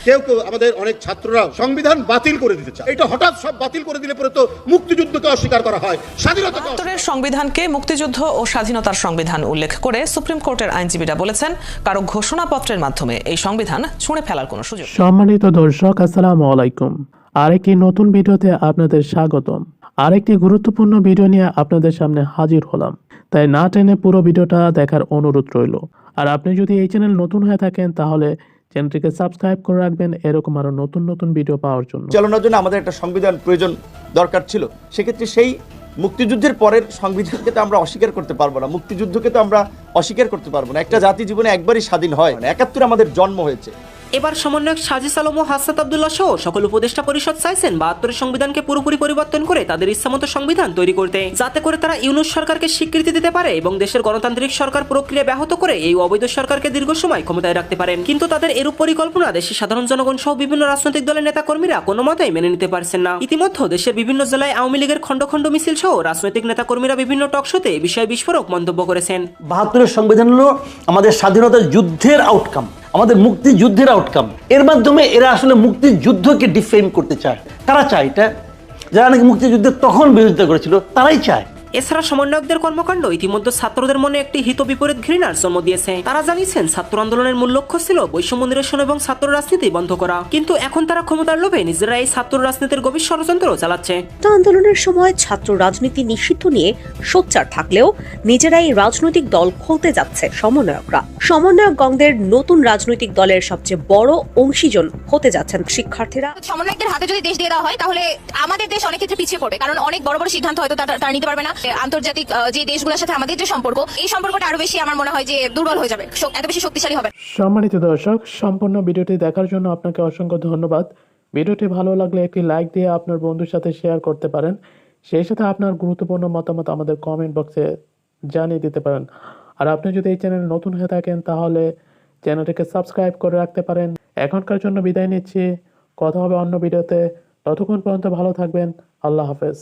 কেউ কেউ আমাদের অনেক ছাত্ররা সংবিধান বাতিল করে দিতে চায়। এটা হঠাৎ সব বাতিল করে দিলে পরে তো মুক্তিযুদ্ধকে অস্বীকার করা হয়, স্বাধীনতাকে। ৭২-এর সংবিধানকে মুক্তিযুদ্ধ ও স্বাধীনতার সংবিধান উল্লেখ করে সুপ্রিম কোর্টের আইনজীবীরা বলেছেন, কারো ঘোষণাপত্রের মাধ্যমে এই সংবিধান ছুঁড়ে ফেলার কোনো সুযোগ। সম্মানিত দর্শক, আসসালামু আলাইকুম। আরেকটি নতুন ভিডিওতে আপনাদের স্বাগতম। আরেকটি গুরুত্বপূর্ণ ভিডিও নিয়ে আপনাদের সামনে হাজির হলাম, তাই না টেনে পুরো ভিডিওটা দেখার অনুরোধ রইল। আর আপনি যদি এই চ্যানেল নতুন হয়ে থাকেন তাহলে চ্যানেলটিকে সাবস্ক্রাইব করে রাখবেন এরকম আরো নতুন নতুন ভিডিও পাওয়ার জন্য। চালানোর জন্য আমাদের একটা সংবিধান প্রয়োজন দরকার ছিল। সেক্ষেত্রে সেই মুক্তিযুদ্ধের পরের সংবিধানকে তো আমরা অস্বীকার করতে পারবো না, মুক্তিযুদ্ধকে তো আমরা অস্বীকার করতে পারবো না। একটা জাতি জীবনে একবারই স্বাধীন হয়, ৭১ আমাদের জন্ম হয়েছে। এবার সমন্বয়ক সাজিস আলম ও হাসনাত আব্দুল্লাহ সহ সকল উপদেষ্টা পরিষদ চাইছেন ৭২-এর সংবিধানকে পুরোপুরি পরিবর্তন করে তাদের ইচ্ছামতো সংবিধান তৈরি করতে, যাতে করে তারা ইউনূস সরকারকে স্বীকৃতি দিতে পারে এবং দেশের গণতান্ত্রিক সরকার প্রক্রিয়া ব্যাহত করে এই অবৈধ সরকারকে দীর্ঘ সময় ক্ষমতায় রাখতে পারেন। কিন্তু তাদের এরূপ পরিকল্পনা দেশের সাধারণ জনগণ সহ বিভিন্ন রাজনৈতিক দলের নেতা কর্মীরা কোনো মতেই মেনে নিতে পারছেন না। ইতিমধ্যে দেশের বিভিন্ন জেলায় আওয়ামী লীগের খণ্ড খণ্ড মিছিল সহ রাজনৈতিক নেতা কর্মীরা বিভিন্ন টকশোতে এই বিষয়ে বিস্ফোরক মন্তব্য করেছেন। ৭২-এর সংবিধান হলো আমাদের স্বাধীনতা যুদ্ধের আউটকাম, আমাদের মুক্তিযুদ্ধের আউটকাম। এর মাধ্যমে এরা আসলে মুক্তিযুদ্ধকে ডিফেম করতে চায়। তারা চায় এটা, যারা নাকি মুক্তিযুদ্ধের তখন বিরোধিতা করেছিল তারাই চায়। এছাড়া সমন্বয়কদের কর্মকাণ্ড ইতিমধ্যে ছাত্রদের মনে একটি হিত বিপরীত ঘৃণার জন্ম দিয়েছে। তারা জানিয়েছেন ছাত্র আন্দোলনের মূল লক্ষ্য ছিল বৈষম্য নিরসন এবং ছাত্র রাজনীতি বন্ধ করা, কিন্তু এখন তারা ক্ষমতার লোভে নিজেরা এই ছাত্র রাজনীতির গভীর ষড়যন্ত্র চালাচ্ছে। আন্দোলনের সময় ছাত্র রাজনীতি নিষিদ্ধ নিয়ে সোচ্চার থাকলেও নিজেরাই রাজনৈতিক দল খুলতে যাচ্ছে সমন্বয়করা। সমন্বয়কগণদের নতুন রাজনৈতিক দলের সবচেয়ে বড় অংশীজন হতে যাচ্ছেন শিক্ষার্থীরা। সমন্বয়কদের হাতে যদি দেশ দিয়ে দেওয়া হয় তাহলে আমাদের দেশ অনেক ক্ষেত্রে পিছিয়ে পড়বে, কারণ অনেক বড় বড় সিদ্ধান্ত হয়তো তারা নিতে পারবে না। আন্তর্জাতিক যে দেশগুলোর সাথে আমাদের যে সম্পর্ক, এই সম্পর্কটা আরো বেশি আমার মনে হয় যে দুর্বল হয়ে যাবে, এত বেশি শক্তিশালী হবে। সম্মানিত দর্শক, সম্পূর্ণ ভিডিওটি দেখার জন্য আপনাকে অসংখ্য ধন্যবাদ। ভিডিওটি ভালো লাগলে একটি লাইক দিয়ে আপনার বন্ধুর সাথে শেয়ার করতে পারেন। সেই সাথে আপনার গুরুত্বপূর্ণ মতামত আমাদের কমেন্ট বক্সে জানিয়ে দিতে পারেন। আর আপনি যদি এই চ্যানেল নতুন হয়ে থাকেন তাহলে চ্যানেলটিকে সাবস্ক্রাইব করে রাখতে পারেন। এখনকার জন্য বিদায় নিচ্ছি, কথা হবে অন্য ভিডিওতে। ততক্ষণ পর্যন্ত ভালো থাকবেন। আল্লাহ হাফেজ।